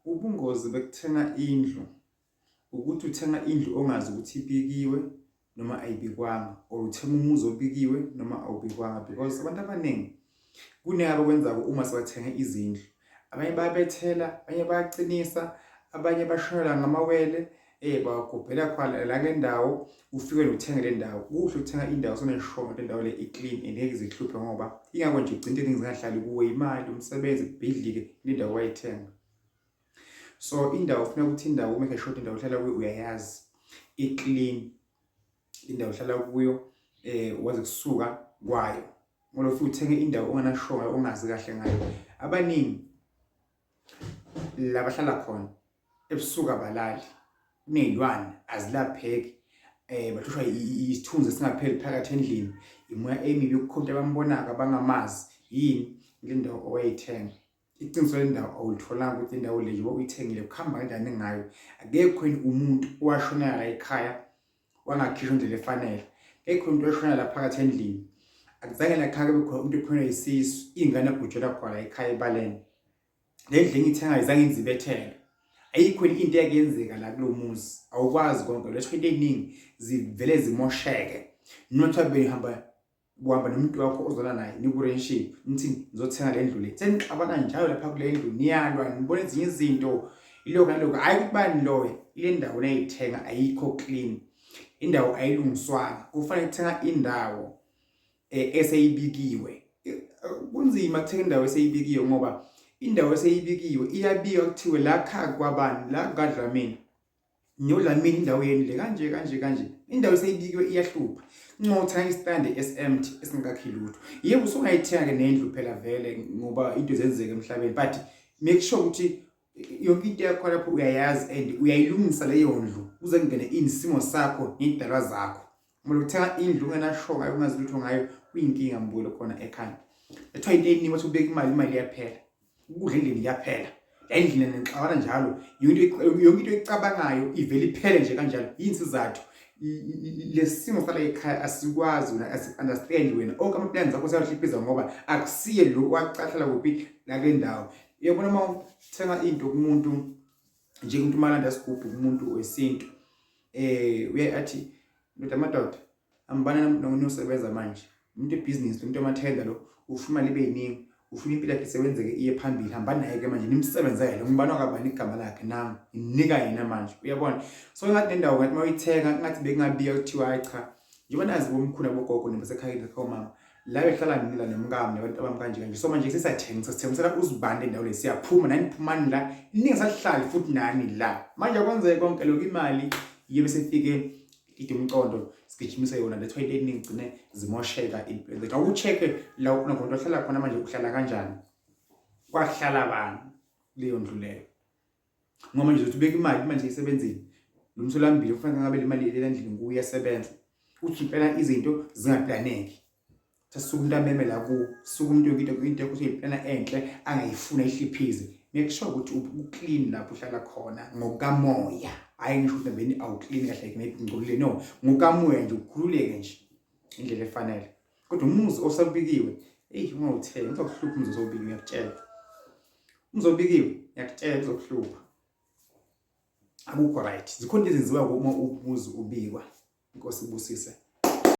Ubungozi bekuthenga indlu ukuthi uthenga indlu ongazi ukuthi ibikiwe noma ayibikwanga, or uthenga umuzi obikiwe noma awubikwanga, because abantu abaningi kuneyabo kwenzako uma sebathenga izindlu. Abanye bayabethela, abanye bayacinisa, abanye bashonela ngamawele, bagobhela khona la kule ndawo, ufike nothenga le ndawo. Kuhle ukuthenga indawo soneshono le ndawo le i-clean and ngeke zihluphe ngoba ingakho nje igcina into zingahlali kuwe, imali, umsebenzi, ibhidlike le ndawo wayithenga. So indawo kufuneka ukuthi indawo make sure indawo ohlala kuyo uyayazi i-clean, indawo ohlala kuyo wazi kusuka kwayo. Ngoba futhi uthenge indawo onganashonga ongazi kahle ngayo. Abaningi la bahlala khona ebusuku abalali, kunezilwane azilapheki, bahlushwa isithunzi singapheli phakathi endlini, imoya emibi yokukhonto abambonaka abangamazi yini le ndawo owayithenga. Iqiniso le ndawo awulitholanga ukuthi indawo le nje uyithengile kuhamba kanjani ngayo. Akekho umuntu owashona la ekhaya wangakhishwa indlela efanele. Akekho umuntu owashona la phakathi endlini. Akuzange lakhaya kube khona umuntu ephonelwa isisu, ingane abhujela khona ekhaya ebaleni. Le ndlu engiyithengayo izange ngizibethele. Ayikho into yakuyenzeka la kulo muzi. Awukwazi konke letho into eningi zivele zimosheke. Nothi abehamba kuhamba nomuntu wakho ozona naye nikureship nithi ngizothenga le ndlu le. Senixabana njalo lapha kule ndlu niyalwa nibona ezinye izinto. Iloko naloko hayi kubani loyo. Ile ndawo nayithenga ayikho clean. Indawo ayilungiswanga. Kufanele ukuthenga indawo eseyibikiwe. Kunzima ukuthenga indawo eseyibikiwe ngoba indawo eseyibikiwe iyabika kuthiwe la khaya kwabani, la kaDlamini. NoDlamini indawo yeni le kanje. Indawo eseyibikiwe iyahlupha. Ngothenga istand esempty esingakakhi lutho. Yebo usungayithenga ke nendlu phela vele ngoba into zenzeka emhlabeni, but make sure ukuthi yonke into yakho lapho uyayazi and uyayilungisa leyo ndlu uze kungene insimo sakho nezidalwa zakho. Uma uthenga indlu ungenashonga ungazi lutho ngayo kuyinkinga mbulo khona ekhaya. Ethiwa into eningi wathi ubeka imali iyaphela. Ukudla endlini iyaphela. La endlini nixabana njalo. Yonke into ecabangayo ivele iphele nje kanjalo. Yini sizathu? Lesimo sala ekhaya asikwazi wena asi-understand wena. Onke ama-plans akho seyahliphiza ngoba akusiye lo wacahlela kuphi la kule ndawo. Uyabona uma uthenga into kumuntu nje umuntu malanda sigubhu kumuntu wesintu, uye athi madoda ambana nosebenza manje. Umuntu ebusiness, umuntu emathenda lo ufuna imali ibe yiningi, ufuna impilo yakhe isebenzeke iye phambili. Hamba naye ke manje nimsebenzele ngibana kabani igama lakhe nami ninika yena manje. Uyabona? So ngathi le ndawo ngathi mawuyithenga ngathi bekungabika kuthiwa hayi cha. Njengoba nazi bomkhulu abogogo nebasekhaya ekhoma la behlala nila nomkami nabantu abamkanje kanje. So manje sithengisela uzibande indawo le siyaphuma nani phumani la iningi sahlali futhi nani la. Manje kwenzeke konke lokho imali yebe sefike idumcondo sigijimise yona letho into eningi gcine zimosheka impilo zethu. Awucheke la ukuna khona ohlala khona manje uhlala kanjani, kwahlala abantu leyo ndlu leyo. Ngoba nje uthi ubeka imali manje isebenzini lumtholampilo kufanele ngabe le mali le ndlini kuya sebenza uthi impela izinto zingaplaneki. Sasuka umuntu ameme la ku suka umuntu yonke into yakho uyiplana enhle angayifuna ihliphize. Make sure ukuthi uclean lapho uhlala khona ngokamoya. Hayi ngisho ukuthi beni awuclean kahle maybe ngcolile, no, ngokamoya nje ukhululeke nje indlela efanele. Kodwa umuzi osabikiwe ungawuthenga uzokuhlupha umuzi obikiwe ngiyakutshela. Uzobikiwe ngiyakutshela uzokuhlupha. Akukho right. Zikhona izinto ezenziwa uma umuzi ubikwa. Inkosi ibusise.